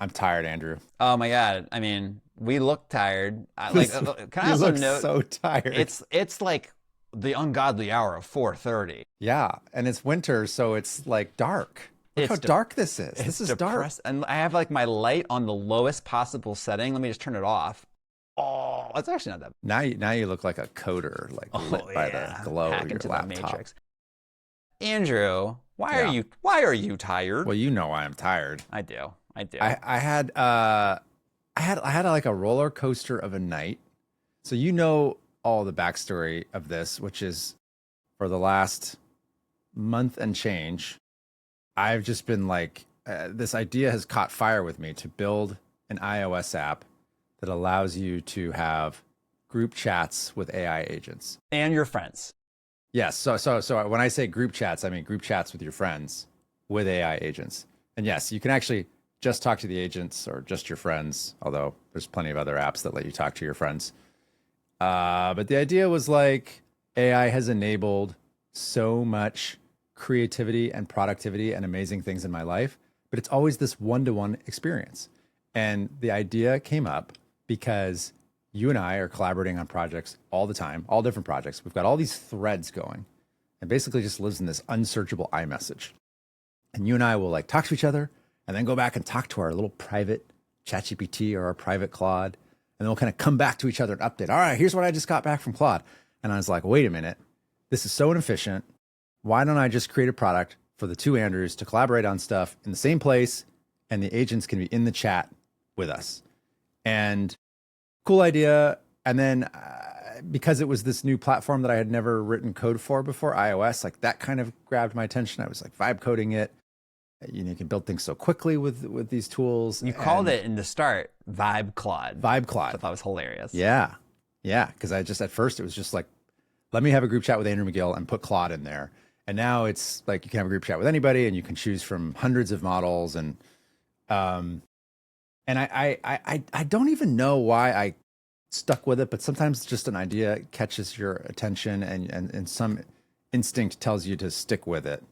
I'm tired, Andrew. Oh my God. I mean, we look tired. Can I You also look note so tired. it's like the ungodly hour of 4:30. Yeah, and it's winter, so it's like dark. Look how It's dark this is. This it's is dark. depressed, and I have like my light on the lowest possible setting. Let me just turn it off. Oh, it's actually not that. Now you look like a coder, like Oh lit by the yeah, glow of hack your into the laptop. matrix. Andrew, Yeah. why are you tired? Well, you know why I'm tired. I do. I I do. I had I had like a roller coaster of a night. So you know all the backstory of this, which is for the last month and change, I've just been like, this idea has caught fire with me to build an iOS app that allows you to have group chats with AI agents. And your friends. Yes. So when I say group chats, I mean group chats with your friends with AI agents. And yes, you can actually just talk to the agents or just your friends, although there's plenty of other apps that let you talk to your friends. But the idea was like AI has enabled so much creativity and productivity and amazing things in my life, but it's always this one-to-one experience. And the idea came up because you and I are collaborating on projects all the time, all different projects. We've got all these threads going and basically just lives in this unsearchable iMessage. And you and I will like talk to each other and then go back and talk to our little private ChatGPT or our private Claude. And then we'll kind of come back to each other and update. All right, here's what I just got back from Claude. And I was like, wait a minute. This is so inefficient. Why don't I just create a product for the two Andrews to collaborate on stuff in the same place and the agents can be in the chat with us? And cool idea. And then because it was this new platform that I had never written code for before, iOS, like that kind of grabbed my attention. I was like vibe coding it. You can build things so quickly with these tools. You called And it in the start Vibe Claude, Vibe which I Claude. thought was hilarious. Yeah. Yeah. Because I just, at first, it was just like, let me have a group chat with Andrew McGill and put Claude in there. And now it's like you can have a group chat with anybody and you can choose from hundreds of models. Um, and I don't even know why I stuck with it, but sometimes just an idea catches your attention and some instinct tells you to stick with it.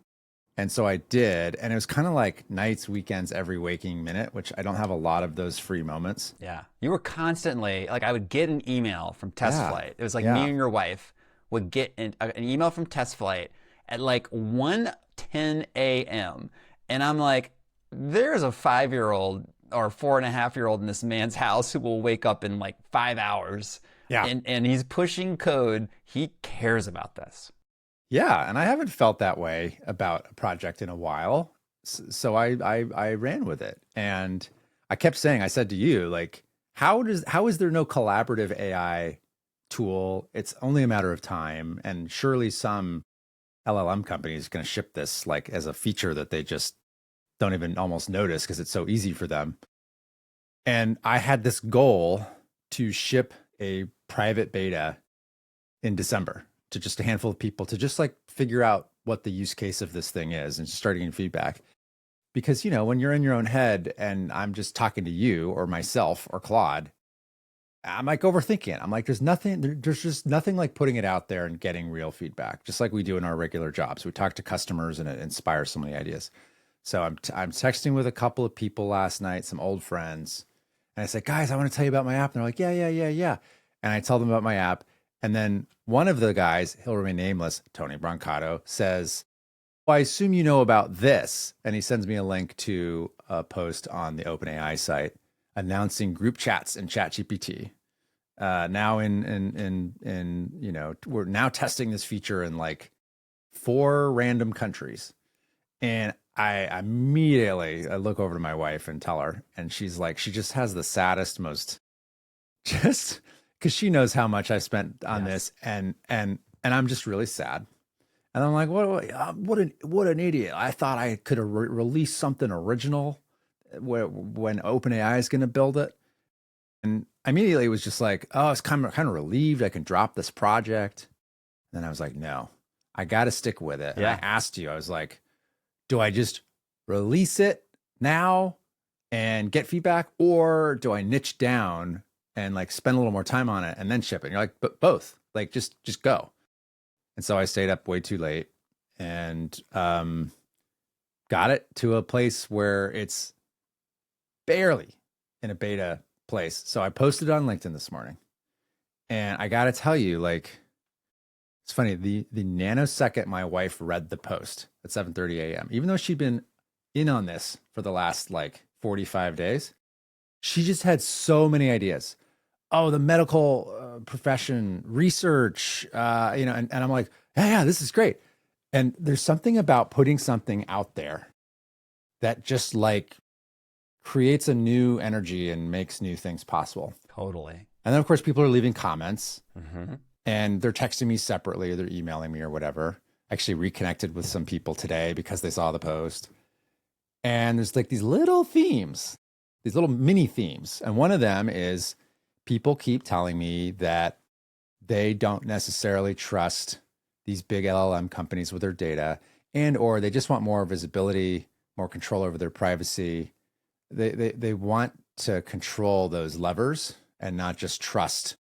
And so I did. And it was kind of like nights, weekends, every waking minute, which I don't have a lot of those free moments. Yeah. You were constantly like, I would get an email from Test Yeah. Flight. It was like me Yeah. and your wife would get an email from Test Flight at like 1:10 a.m. And I'm like, there's a 5-year-old or 4.5-year-old in this man's house who will wake up in like 5 hours. Yeah. And he's pushing code. He cares about this. Yeah, and I haven't felt that way about a project in a while. So I ran with it. And I kept saying, I said to you, like, how is there no collaborative AI tool? It's only a matter of time. And surely some LLM company is going to ship this like as a feature that they just don't even almost notice because it's so easy for them. And I had this goal to ship a private beta in December to just a handful of people to just like figure out what the use case of this thing is and just start getting feedback. Because, you know, when you're in your own head and I'm just talking to you or myself or Claude, I'm like overthinking it. I'm like, there's just nothing like putting it out there and getting real feedback, just like we do in our regular jobs. We talk to customers and it inspires so many ideas. So I'm texting with a couple of people last night, some old friends, and I said, guys, I want to tell you about my app. And they're like, yeah. And I tell them about my app. And then one of the guys, he'll remain nameless, Tony Brancato, says, well, I assume you know about this. And he sends me a link to a post on the OpenAI site announcing group chats in ChatGPT. Now you know, we're now testing this feature in like 4 random countries. And I immediately I look over to my wife and tell her, and she's like, she just has the saddest, most just because she knows how much I spent on Yes. this, and I'm just really sad. And I'm like, what an idiot! I thought I could have released something original when OpenAI is going to build it, and immediately it was just like, oh, I was kind of relieved I can drop this project. And then I was like, no, I got to stick with it. And I Yeah. asked you, I was like, do I just release it now and get feedback, or do I niche down and like spend a little more time on it and then ship it? And you're like, but both, like just go. And so I stayed up way too late and got it to a place where it's barely in a beta place. So I posted on LinkedIn this morning, and I got to tell you, like, it's funny, the nanosecond my wife read the post at 7:30 a.m., even though she'd been in on this for the last like 45 days, she just had so many ideas. Oh, the medical profession, research, and I'm like, yeah, this is great. And there's something about putting something out there that just like creates a new energy and makes new things possible. Totally. And then, of course, people are leaving comments Mm-hmm. and they're texting me separately or they're emailing me or whatever. I actually reconnected with some people today because they saw the post. And there's like these little themes, these little mini themes. And one of them is people keep telling me that they don't necessarily trust these big LLM companies with their data, and or they just want more visibility, more control over their privacy. They want to control those levers and not just trust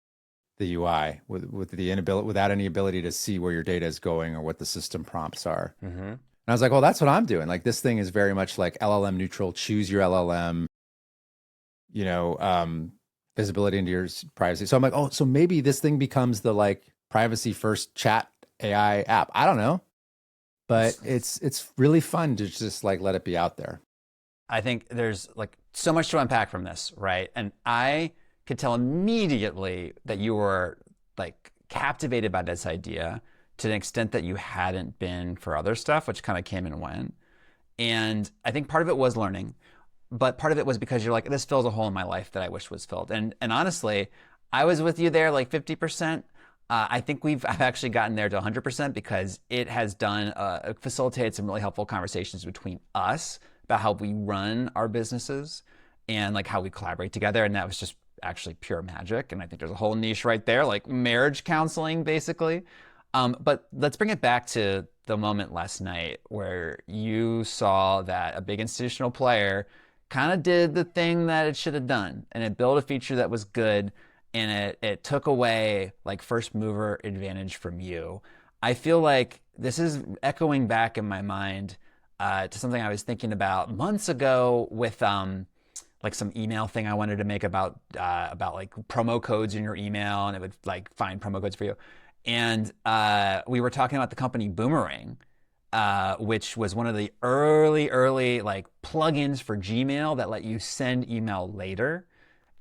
the UI with the inability, without any ability to see where your data is going or what the system prompts are. Mm-hmm. And I was like, well, that's what I'm doing. Like this thing is very much like LLM neutral, choose your LLM, visibility into your privacy. So I'm like, oh, so maybe this thing becomes the like privacy first chat AI app. I don't know, but it's really fun to just like let it be out there. I think there's like so much to unpack from this, right? And I could tell immediately that you were like captivated by this idea to an extent that you hadn't been for other stuff, which kind of came and went. And I think part of it was learning, but part of it was because you're like, this fills a hole in my life that I wish was filled. And honestly, I was with you there like 50%. I think I've actually gotten there to 100% because it has facilitated some really helpful conversations between us about how we run our businesses and like how we collaborate together. And that was just actually pure magic. And I think there's a whole niche right there, like marriage counseling, basically. But let's bring it back to the moment last night where you saw that a big institutional player kind of did the thing that it should have done, and it built a feature that was good, and it took away like first mover advantage from you. I feel like this is echoing back in my mind to something I was thinking about months ago with like some email thing I wanted to make about like promo codes in your email, and it would like find promo codes for you. And we were talking about the company Boomerang, which was one of the early like plugins for Gmail that let you send email later.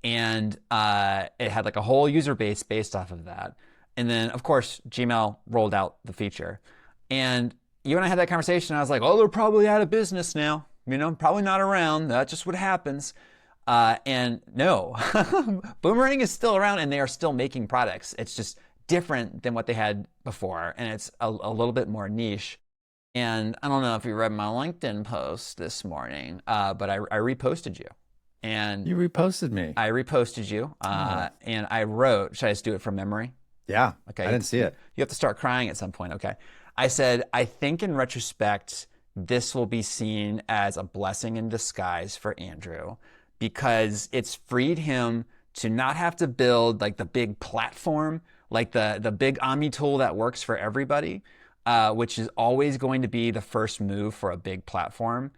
And it had like a whole user base based off of that. And then, of course, Gmail rolled out the feature. And you and I had that conversation. And I was like, oh, they're probably out of business now. Probably not around. That's just what happens. And no, Boomerang is still around and they are still making products. It's just different than what they had before. And it's a little bit more niche. And I don't know if you read my LinkedIn post this morning, but I reposted you. And You reposted me. I reposted you, and I wrote, should I just do it from memory? Yeah. Okay. I didn't see it. You have to start crying at some point. Okay. I said, I think in retrospect, this will be seen as a blessing in disguise for Andrew because it's freed him to not have to build like the big platform, like the big Omni tool that works for everybody, which is always going to be the first move for a big platform.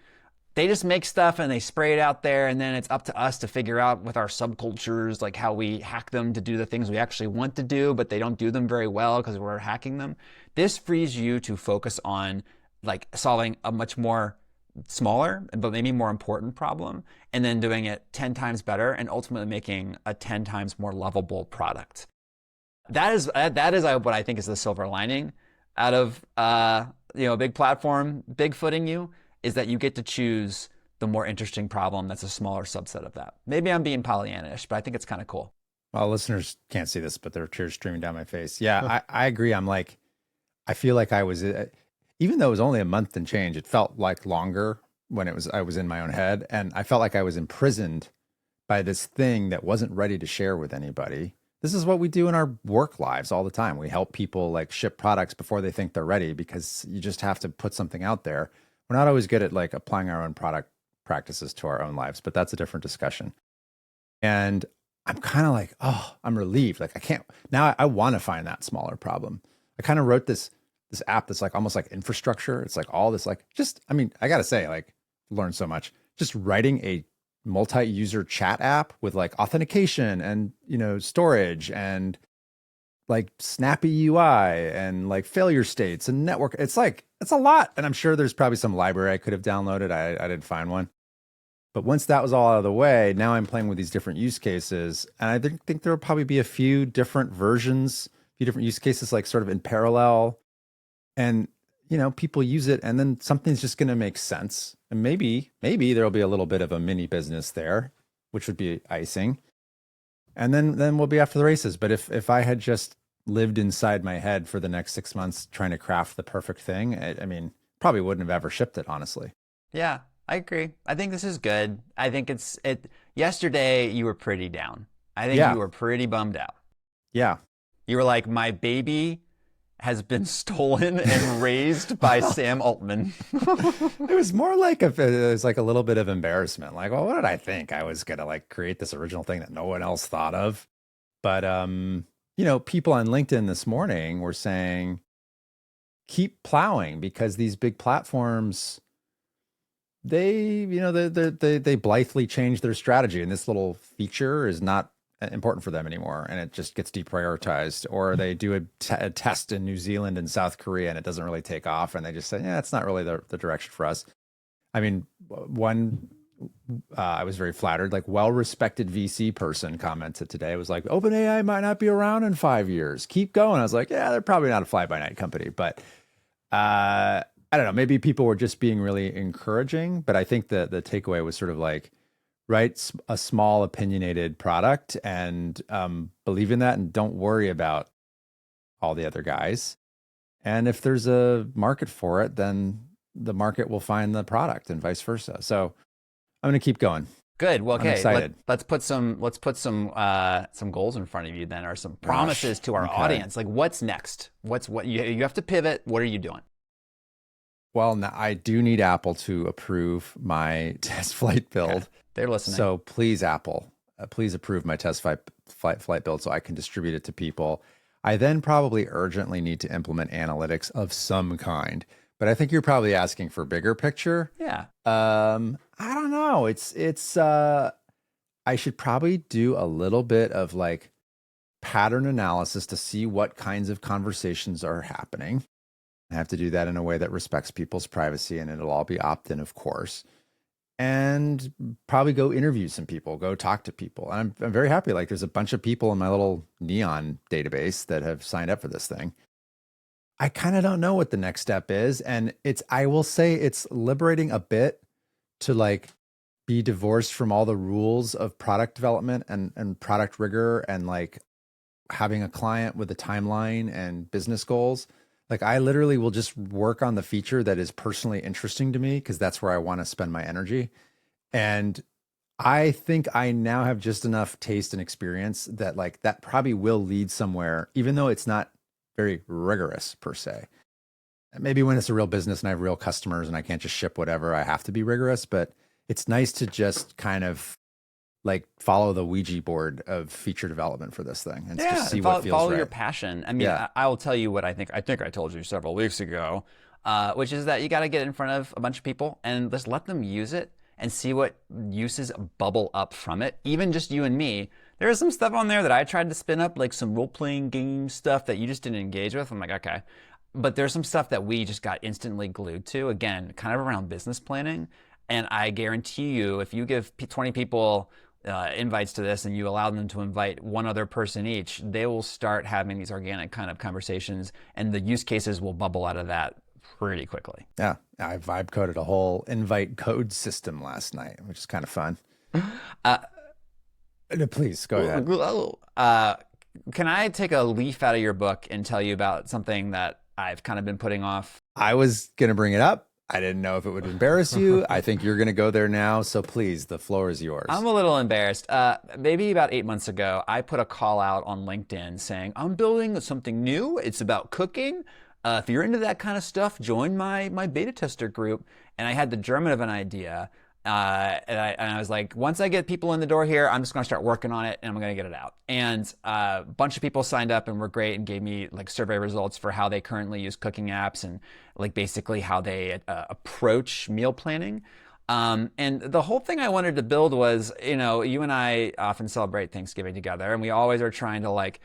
They just make stuff and they spray it out there, and then it's up to us to figure out with our subcultures like how we hack them to do the things we actually want to do, but they don't do them very well because we're hacking them. This frees you to focus on like solving a much more smaller but maybe more important problem, and then doing it 10 times better and ultimately making a 10 times more lovable product. That is what I think is the silver lining out of a big platform big footing you, is that you get to choose the more interesting problem that's a smaller subset of that. Maybe I'm being Pollyannish, but I think it's kind of cool. Well, listeners can't see this, but there are tears streaming down my face. Yeah, I agree. I feel like I was, even though it was only a month and change, it felt like longer when I was in my own head. And I felt like I was imprisoned by this thing that wasn't ready to share with anybody. This is what we do in our work lives all the time. We help people like ship products before they think they're ready because you just have to put something out there. We're not always good at like applying our own product practices to our own lives, but that's a different discussion. And I'm kind of like, oh, I'm relieved. Like I want to find that smaller problem. I kind of wrote this app that's like almost like infrastructure. It's like all this, like I got to say, like learned so much. Just writing a multi-user chat app with like authentication and, storage and like snappy UI and like failure states and network. It's a lot. And I'm sure there's probably some library I could have downloaded. I didn't find one. But once that was all out of the way, now I'm playing with these different use cases. And I think there will probably be a few different versions, a few different use cases, like sort of in parallel. And, people use it and then something's just going to make sense. And maybe there'll be a little bit of a mini business there, which would be icing. And then we'll be after the races. But if I had just lived inside my head for the next 6 months trying to craft the perfect thing, I mean, probably wouldn't have ever shipped it, honestly. Yeah, I agree. I think this is good. I think yesterday you were pretty down. I think Yeah. you were pretty bummed out. Yeah. You were like, my baby has been stolen and raised by Sam Altman. It was more like it was like a little bit of embarrassment. Like, well, what did I think? I was gonna like create this original thing that no one else thought of. But people on LinkedIn this morning were saying, keep plowing because these big platforms, they blithely change their strategy, and this little feature is not important for them anymore, and it just gets deprioritized. Or they do a test in New Zealand and South Korea, and it doesn't really take off, and they just say, yeah, it's not really the direction for us. I mean, I was very flattered, like well-respected VC person commented today. It was like, OpenAI might not be around in 5 years. Keep going. I was like, yeah, they're probably not a fly-by-night company, but I don't know. Maybe people were just being really encouraging, but I think the takeaway was sort of like, write a small opinionated product and believe in that, and don't worry about all the other guys. And if there's a market for it, then the market will find the product, and vice versa. So I'm going to keep going. Good. Well, I'm okay. excited. Let's put some goals in front of you then, or some promises to our okay. audience. Like, what's next? What you have to pivot. What are you doing? Well, now I do need Apple to approve my test flight build. Okay. They're listening. So please, Apple, please approve my test flight build so I can distribute it to people. I then probably urgently need to implement analytics of some kind. But I think you're probably asking for bigger picture. Yeah. I don't know. I should probably do a little bit of like pattern analysis to see what kinds of conversations are happening. I have to do that in a way that respects people's privacy, and it'll all be opt-in, of course. And probably go interview some people, go talk to people. And I'm very happy. Like, there's a bunch of people in my little Neon database that have signed up for this thing. I kind of don't know what the next step is. And I will say it's liberating a bit to like be divorced from all the rules of product development and product rigor, and like having a client with a timeline and business goals. Like, I literally will just work on the feature that is personally interesting to me, because that's where I want to spend my energy. And I think I now have just enough taste and experience that like that probably will lead somewhere, even though it's not very rigorous per se. Maybe when it's a real business and I have real customers and I can't just ship whatever, I have to be rigorous. But it's nice to just kind of like follow the Ouija board of feature development for this thing and just see what feels follow right. your passion. I mean, I will tell you what I think. I think I told you several weeks ago, which is that you got to get in front of a bunch of people and just let them use it and see what uses bubble up from it. Even just you and me. There is some stuff on there that I tried to spin up, like some role-playing game stuff that you just didn't engage with. I'm like, okay. But there's some stuff that we just got instantly glued to, again, kind of around business planning. And I guarantee you, if you give 20 people invites to this and you allow them to invite one other person each, they will start having these organic kind of conversations, and the use cases will bubble out of that pretty quickly. Yeah. I vibe coded a whole invite code system last night, which is kind of fun. Please go ahead. Can I take a leaf out of your book and tell you about something that I've kind of been putting off? I was going to bring it up. I didn't know if it would embarrass you. I think you're going to go there now. So please, the floor is yours. I'm a little embarrassed. Maybe about 8 months ago, I put a call out on LinkedIn saying, I'm building something new. It's about cooking. If you're into that kind of stuff, join my beta tester group. And I had the German of an idea. And I was like, once I get people in the door here, I'm just going to start working on it and I'm going to get it out. And a bunch of people signed up and were great and gave me like survey results for how they currently use cooking apps and like basically how they approach meal planning. And the whole thing I wanted to build was, you and I often celebrate Thanksgiving together, and we always are trying to like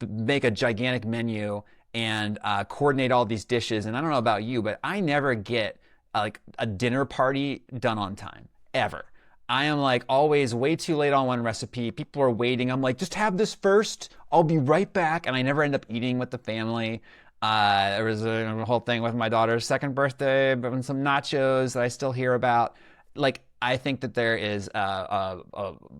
make a gigantic menu and coordinate all these dishes. And I don't know about you, but I never get like a dinner party done on time, ever. I am like always way too late on one recipe. People are waiting. I'm like, just have this first. I'll be right back. And I never end up eating with the family. There was a whole thing with my daughter's second birthday, but some nachos that I still hear about. Like, I think that there is a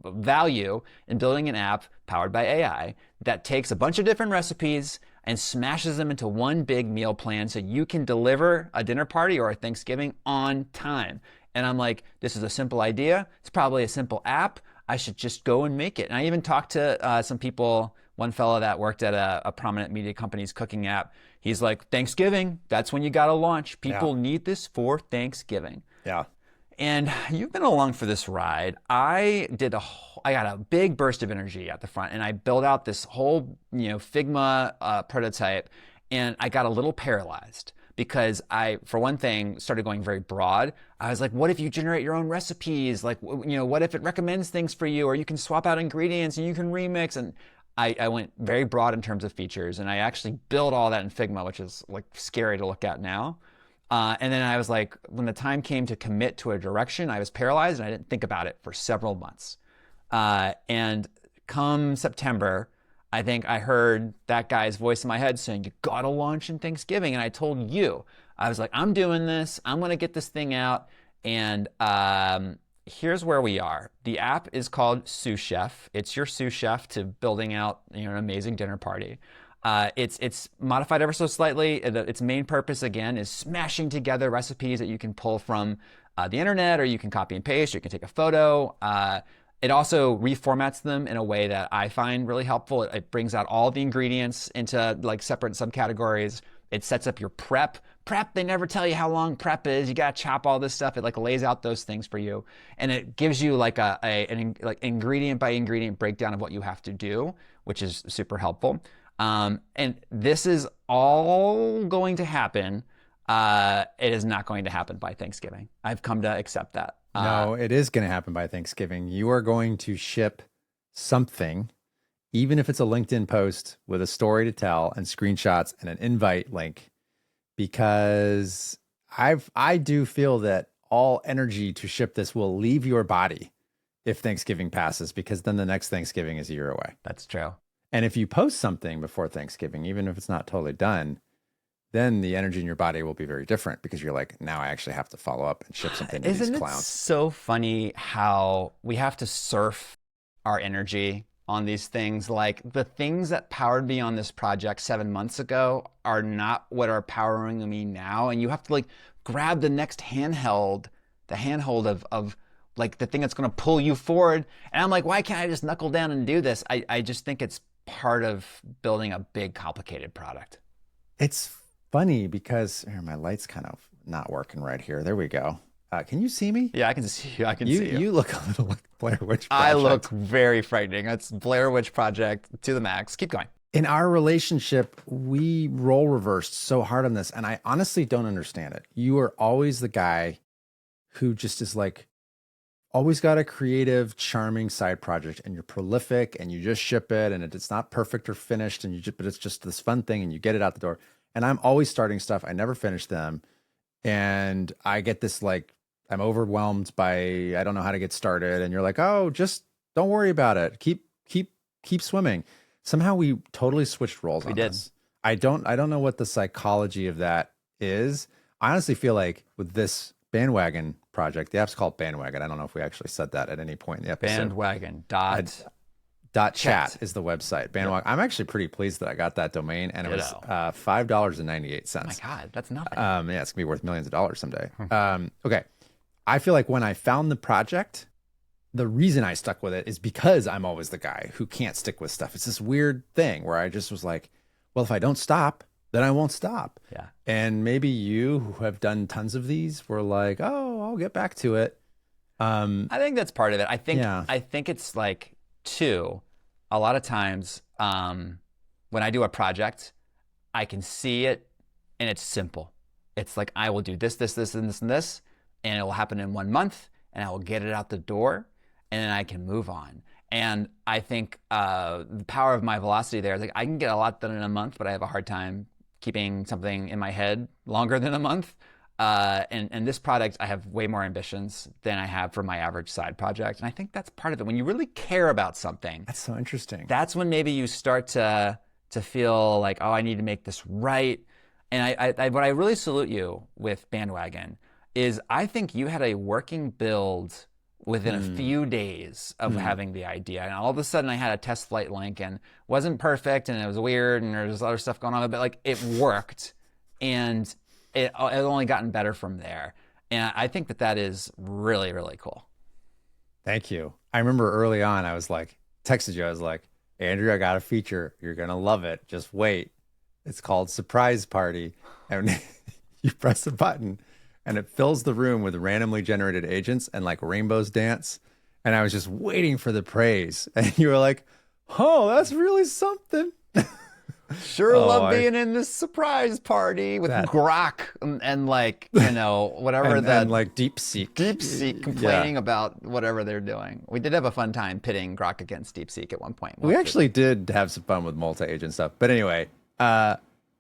value in building an app powered by AI that takes a bunch of different recipes and smashes them into one big meal plan so you can deliver a dinner party or a Thanksgiving on time. And I'm like, this is a simple idea. It's probably a simple app. I should just go and make it. And I even talked to some people, one fellow that worked at a prominent media company's cooking app. He's like, Thanksgiving, that's when you got to launch. People need this for Thanksgiving. Yeah. And you've been along for this ride. I got a big burst of energy at the front, and I built out this whole, Figma prototype, and I got a little paralyzed because I, for one thing, started going very broad. I was like, what if you generate your own recipes? Like, what if it recommends things for you, or you can swap out ingredients and you can remix? And I went very broad in terms of features, and I actually built all that in Figma, which is like scary to look at now. And then I was like, when the time came to commit to a direction, I was paralyzed and I didn't think about it for several months. And come September, I think I heard that guy's voice in my head saying, you gotta launch in Thanksgiving. And I told you, I was like, I'm doing this. I'm gonna get this thing out. And here's where we are. The app is called Sous Chef. It's your sous chef to building out an amazing dinner party. It's modified ever so slightly. Its main purpose, again, is smashing together recipes that you can pull from the internet, or you can copy and paste, or you can take a photo. It also reformats them in a way that I find really helpful. It brings out all the ingredients into like separate subcategories. It sets up your prep. Prep, they never tell you how long prep is. You gotta chop all this stuff. It like lays out those things for you, and it gives you like an ingredient by ingredient breakdown of what you have to do, which is super helpful. And this is all going to happen. It is not going to happen by Thanksgiving. I've come to accept that. No, it is going to happen by Thanksgiving. You are going to ship something, even if it's a LinkedIn post with a story to tell and screenshots and an invite link, because I do feel that all energy to ship this will leave your body if Thanksgiving passes, because then the next Thanksgiving is a year away. That's true. And if you post something before Thanksgiving, even if it's not totally done, then the energy in your body will be very different, because you're like, now I actually have to follow up and ship something to these clowns. Isn't it so funny how we have to surf our energy on these things? Like, the things that powered me on this project 7 months ago are not what are powering me now. And you have to like grab the next handhold of like the thing that's going to pull you forward. And I'm like, why can't I just knuckle down and do this? I just think it's part of building a big, complicated product. It's funny because my light's kind of not working right here. There we go. Can you see me? Yeah, I can see you. I can see you. You look a little like Blair Witch Project. I look very frightening. That's Blair Witch Project to the max. Keep going. In our relationship, we role reversed so hard on this, and I honestly don't understand it. You are always the guy who just is like, always got a creative, charming side project, and you're prolific, and you just ship it, and it's not perfect or finished, but it's just this fun thing, and you get it out the door. And I'm always starting stuff. I never finish them. And I get this, like, I'm overwhelmed by, I don't know how to get started. And you're like, oh, just don't worry about it. Keep swimming. Somehow we totally switched roles on this. I don't know what the psychology of that is. I honestly feel like with this bandwagon project, the app's called Bandwagon. I don't know if we actually said that at any point in the episode. Bandwagon .chat is the website. Bandwagon. Yep. I'm actually pretty pleased that I got that domain, and it was $5.98. Oh my God, that's nothing. Yeah, it's gonna be worth millions of dollars someday. Okay, I feel like when I found the project, the reason I stuck with it is because I'm always the guy who can't stick with stuff. It's this weird thing where I just was like, well, if I don't stop, then I won't stop. Yeah. And maybe you, who have done tons of these, were like, oh, I'll get back to it. I think that's part of it. I think it's like, too, a lot of times when I do a project, I can see it and it's simple. It's like, I will do this, this, this, and this, and this. and it will happen in 1 month, and I will get it out the door, and then I can move on. And I think the power of my velocity there is like I can get a lot done in a month, but I have a hard time keeping something in my head longer than a month. And this product, I have way more ambitions than I have for my average side project. And I think that's part of it. When you really care about something, That's so interesting. that's when maybe you start to feel like, oh, I need to make this right. And what I really salute you with Bandwagon is I think you had a working build within a few days of having the idea. And all of a sudden I had a test flight link and wasn't perfect and it was weird and there was other stuff going on, but like it worked and it only gotten better from there. And I think that is really, really cool. Thank you. I remember early on, I was like, texted you, I was like, Andrew, I got a feature. You're going to love it. Just wait. It's called Surprise Party. And you press a button and it fills the room with randomly generated agents and like rainbows dance. And I was just waiting for the praise. And you were like, oh, that's really something. Sure love being in this surprise party with Grok and like, you know, whatever and like DeepSeek complaining about whatever they're doing. We did have a fun time pitting Grok against DeepSeek at one point. We actually did have some fun with multi-agent stuff. But anyway,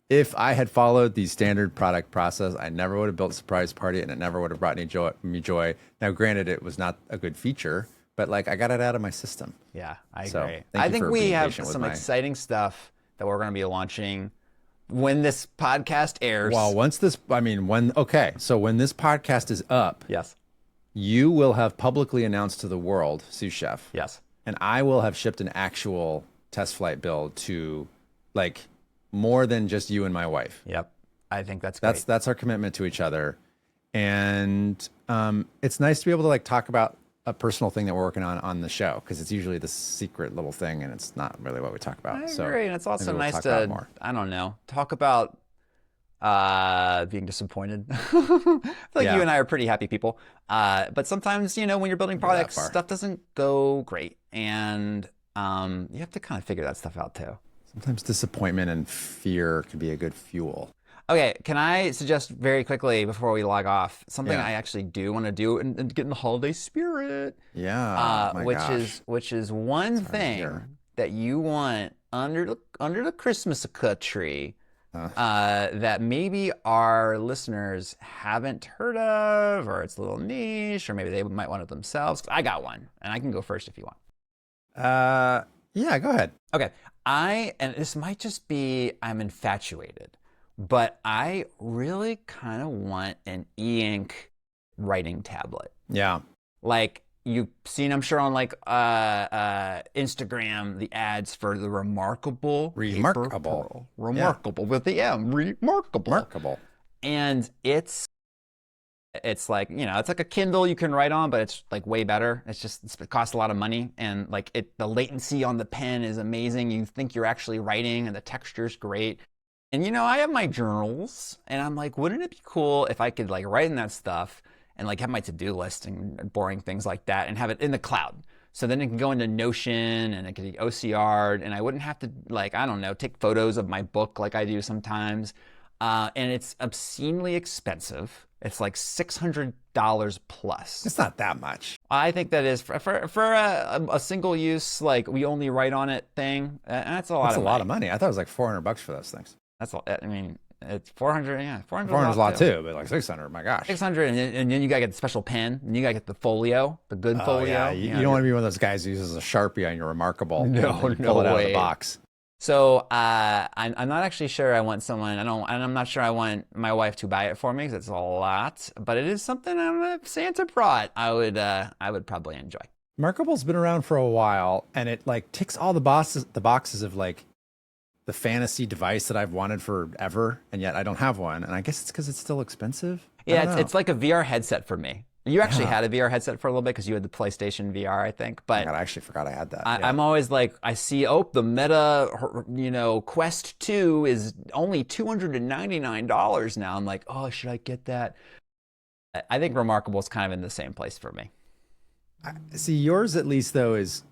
if I had followed the standard product process, I never would have built Surprise Party and it never would have brought me joy. Now, granted, it was not a good feature, but like I got it out of my system. Yeah, I So, agree. thank I you think for we being have patient with some my- exciting stuff that we're going to be launching when this podcast airs. Well, when this podcast is up, Yes. you will have publicly announced to the world, sous chef, Yes. and I will have shipped an actual test flight build to like more than just you and my wife. Yep. I think that's great. That's our commitment to each other. And it's nice to be able to like talk about a personal thing that we're working on the show, because it's usually the secret little thing and it's not really what we talk about. I So agree. And it's also maybe we'll nice talk about it to, more. I don't know, talk about being disappointed. I feel like Yeah. you and I are pretty happy people. But sometimes, you know, when you're building Go that products, far. stuff doesn't go great. And you have to kind of figure that stuff out too. Sometimes disappointment and fear can be a good fuel. Okay, can I suggest very quickly before we log off something Yeah. I actually do want to do and get in the holiday spirit? Yeah. Oh my gosh. Which is one Sorry to thing hear. that you want under the Christmas tree that maybe our listeners haven't heard of, or it's a little niche, or maybe they might want it themselves. I got one, and I can go first if you want. Yeah, go ahead. Okay, and this might just be I'm infatuated, but I really kind of want an e-ink writing tablet. Yeah. Like you've seen, I'm sure on like Instagram, the ads for the Remarkable Remarkable. Paper Pearl. Remarkable with the M, Remarkable. Remarkable. And it's like, you know, it's like a Kindle you can write on, but it's like way better. It costs a lot of money, and like the latency on the pen is amazing. You think you're actually writing, and the texture's great. And you know, I have my journals, and I'm like, wouldn't it be cool if I could like write in that stuff and like have my to-do list and boring things like that, and have it in the cloud. So then it can go into Notion and it can be OCR'd, and I wouldn't have to like, I don't know, take photos of my book like I do sometimes. And it's obscenely expensive. It's like $600 plus. It's not that much. I think that is for a single use, like we only write on it thing. That's a lot. That's of a money. lot of money. I thought it was like $400 for those things. That's I mean, it's 400. Yeah, 400. 400 is a lot too, but like 600. My gosh. 600, and then you gotta get the special pen, and you gotta get the folio, the good Oh, folio. yeah. You know, don't want to be one of those guys who uses a Sharpie on your Remarkable. No, and then no pull it out of way. the box. So I'm not actually sure I want someone. I'm not sure I want my wife to buy it for me because it's a lot. But it is something I don't know if Santa brought. I would probably enjoy. Remarkable's been around for a while, and it like ticks all the boxes of like the fantasy device that I've wanted forever, and yet I don't have one. And I guess it's because it's still expensive. I Yeah, don't know. it's like a VR headset for me. You actually Yeah. had a VR headset for a little bit because you had the PlayStation VR, I think. But God, I actually forgot I had that. I'm always like, I see, the Meta, you know, Quest 2 is only $299 now. I'm like, oh, should I get that? I think Remarkable is kind of in the same place for me. See, yours at least though is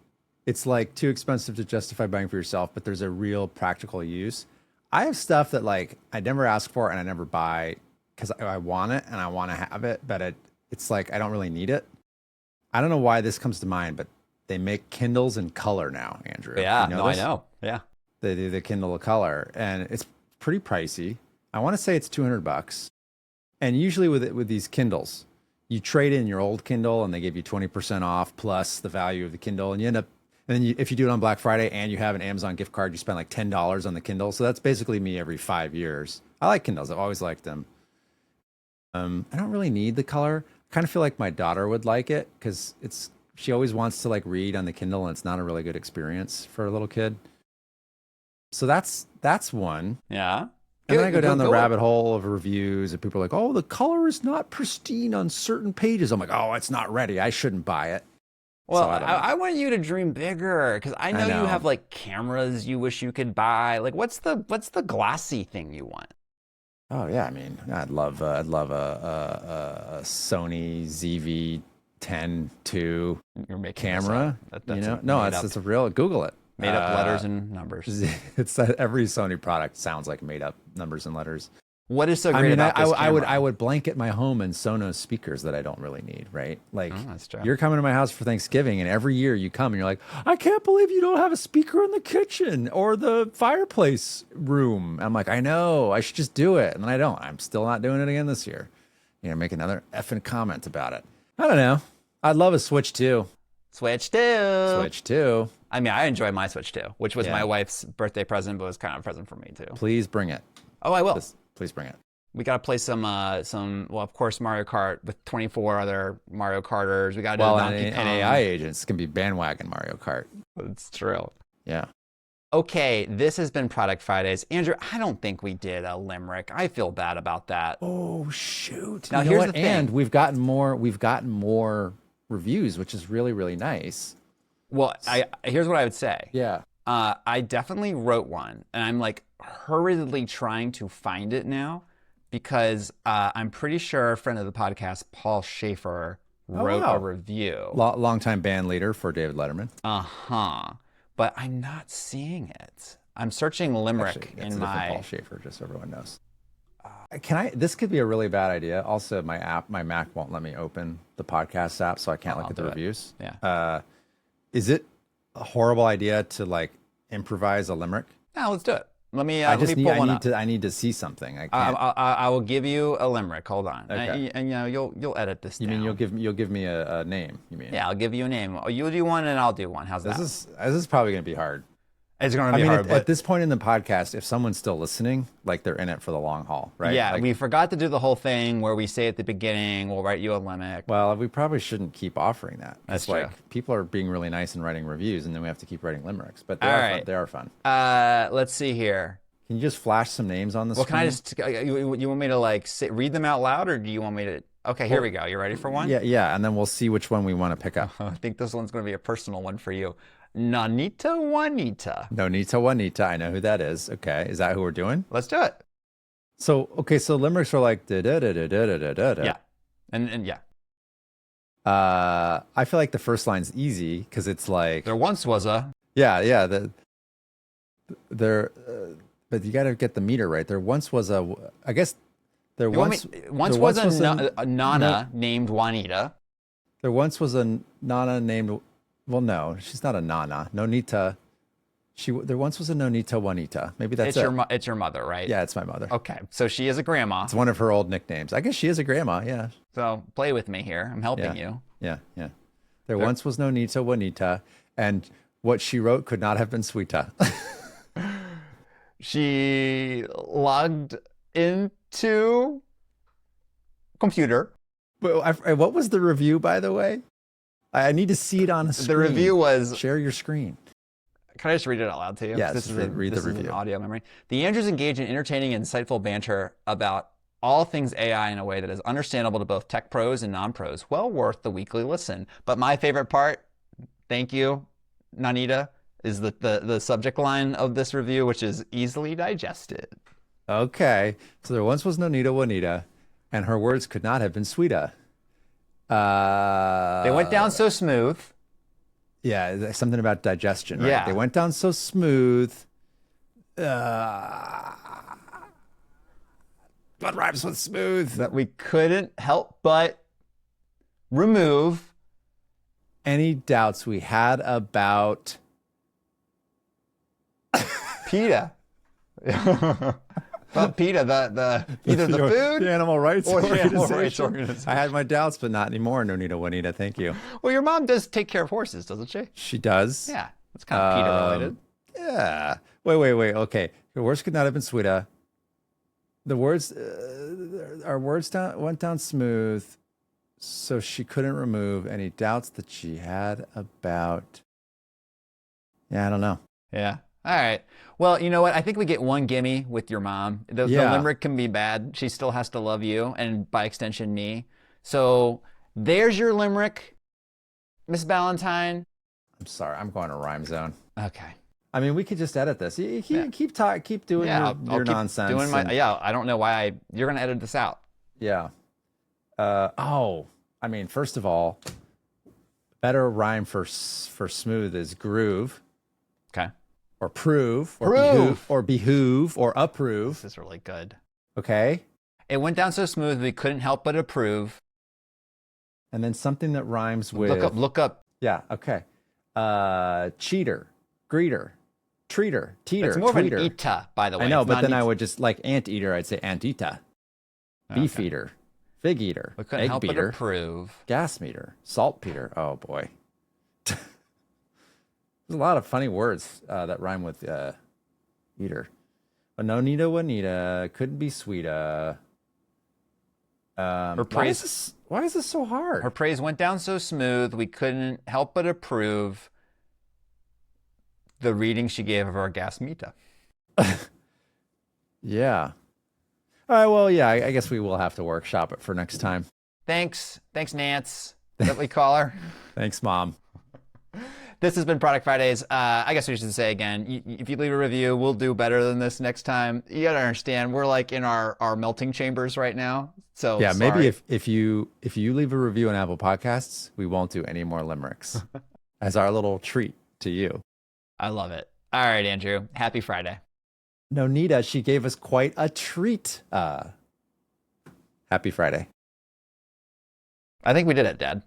it's like too expensive to justify buying for yourself, but there's a real practical use. I have stuff that like I never ask for and I never buy because I want it and I want to have it, but it's like I don't really need it. I don't know why this comes to mind, but they make Kindles in color now, Andrew. Yeah, You know no, I this? know. Yeah. They do the Kindle color, and it's pretty pricey. I want to say it's $200. And usually with these Kindles, you trade in your old Kindle, and they give you 20% off plus the value of the Kindle, and you end up. And then if you do it on Black Friday and you have an Amazon gift card, you spend like $10 on the Kindle. So that's basically me every 5 years. I like Kindles. I've always liked them. I don't really need the color. I kind of feel like my daughter would like it because she always wants to like read on the Kindle, and it's not a really good experience for a little kid. So that's one. Yeah. And then I go down the rabbit hole of reviews, and people are like, "Oh, the color is not pristine on certain pages." I'm like, "Oh, it's not ready. I shouldn't buy it." Well, So I want you to dream bigger because I know you have like cameras you wish you could buy. Like, what's the glassy thing you want? Oh yeah, I mean, I'd love a Sony ZV-10 II You're making camera. That's No, it's a real. Google it. Made up letters and numbers. It's every Sony product sounds like made up numbers and letters. What is so great about this camera? I would blanket my home in Sonos speakers that I don't really need, right? Like that's true. you're coming to my house for Thanksgiving, and every year you come and you're like, I can't believe you don't have a speaker in the kitchen or the fireplace room. I'm like, I know, I should just do it, and then I don't. I'm still not doing it again this year. Make another effing comment about it. I don't know. I'd love a Switch 2. Switch 2. Switch 2. I mean, I enjoy my Switch 2, which was Yeah. my wife's birthday present, but was kind of a present for me too. Please bring it. Oh, I will. Please bring it. We got to play some, well, of course, Mario Kart with 24 other Mario Karters. We got to do Donkey Kong. And AI agents can be bandwagon Mario Kart. It's true. Yeah. Okay, this has been Product Fridays. Andrew, I don't think we did a limerick. I feel bad about that. Oh shoot! Now You know here's what? the thing. And we've gotten more reviews, which is really, really nice. Well, here's what I would say. Yeah. I definitely wrote one, and I'm like hurriedly trying to find it now because I'm pretty sure a friend of the podcast, Paul Schaefer, wrote a review. Longtime band leader for David Letterman. Uh-huh. But I'm not seeing it. I'm searching limerick Actually, in it's a my... different Paul Schaefer, just so everyone knows. This could be a really bad idea. Also, my Mac won't let me open the podcast app, so I can't look at the reviews. Yeah. Is it a horrible idea to like improvise a limerick? No, let's do it. Let me I need to see something. I can't. I will give you a limerick. Hold on. Okay. And you'll edit this You down. mean you'll give me a name? You mean? Yeah, I'll give you a name. You do one and I'll do one. How's that? This is probably going to be hard. It's going to be hard. At this point in the podcast, if someone's still listening, like they're in it for the long haul, right? Yeah, like, we forgot to do the whole thing where we say at the beginning, we'll write you a limerick. Well, we probably shouldn't keep offering that. That's It's true. like people are being really nice and writing reviews, and then we have to keep writing limericks. But they are fun. Let's see here. Can you just flash some names on the screen? Can I just, you want me to like read them out loud, or do you want me to? Okay, here we go. You ready for one? Yeah, and then we'll see which one we want to pick up. I think this one's going to be a personal one for you. Nanita Juanita. Nonita Juanita, I know who that is. Okay, is that who we're doing? Let's do it. So limericks are like da da da da da da da da. Yeah, and yeah. I feel like the first line's easy because it's like There once was a. yeah. But you got to get the meter right. There once was a. I guess there once was a Nana named Juanita. There once was a Nana named. Well, no, she's not a Nana. Nonita. There once was a Nonita Juanita. Maybe that's it. It's your mother, right? Yeah, it's my mother. Okay, so she is a grandma. It's one of her old nicknames. I guess she is a grandma. Yeah. So play with me here. I'm helping you. Yeah. There once was Nonita Juanita, and what she wrote could not have been sweeter. She logged into computer. But what was the review, by the way? I need to see it on a screen. The review was... Share your screen. Can I just read it out loud to you? Yes, this read the review. An audio memory. The Andrews engage in entertaining and insightful banter about all things AI in a way that is understandable to both tech pros and non-pros. Well worth the weekly listen. But my favorite part, thank you, Nanita, is the subject line of this review, which is easily digested. Okay. So there once was Nonita Juanita, and her words could not have been sweeter. They went down so smooth. Yeah, something about digestion, right? Yeah. They went down so smooth. What rhymes with smooth? That we couldn't help but remove any doubts we had about PETA. About PETA, either the food the animal rights or the organization. animal rights organization. I had my doubts, but not anymore. Nonita Juanita, thank you. Well, your mom does take care of horses, doesn't she? She does. Yeah, that's kind of PETA related. Yeah. Wait. Okay. The words could not have been sweeter. The words, our words went down smooth, so she couldn't remove any doubts that she had about. Yeah, I don't know. Yeah. All right. Well, you know what? I think we get one gimme with your mom. The limerick can be bad. She still has to love you, and by extension, me. So there's your limerick, Miss Ballantyne. I'm sorry. I'm going to rhyme zone. Okay. I mean, we could just edit this. You keep doing I'll your keep nonsense. doing I don't know why you're gonna edit this out. Yeah. I mean, first of all, better rhyme for smooth is groove. Okay. Or prove. Or behoove or approve. This is really good. Okay. It went down so smooth we couldn't help but approve. And then something that rhymes with look up. Yeah, okay. Cheater, greeter, treater, teeter. It's more tweeter. of an ita, by the way. I know, It's but not then an I would just like anteater, I'd say antita. Beef eater, fig eater, we couldn't egg help beater, but approve. gas meter, saltpeter. Oh boy. There's a lot of funny words that rhyme with eater. But Nonita Juanita, couldn't be sweeter. Her praise, why is this so hard? her praise went down so smooth we couldn't help but approve the reading she gave of our gas mita. Yeah. All right, well, yeah, I guess we will have to workshop it for next time. Thanks, Nance. Is that what we call her? Thanks, Mom. This has been Product Fridays. I guess we should say again, if you leave a review, we'll do better than this next time. You gotta understand, we're like in our melting chambers right now. So yeah, sorry. maybe if you leave a review on Apple Podcasts, we won't do any more limericks as our little treat to you. I love it. All right, Andrew. Happy Friday. Nonita, she gave us quite a treat. Happy Friday. I think we did it, Dad.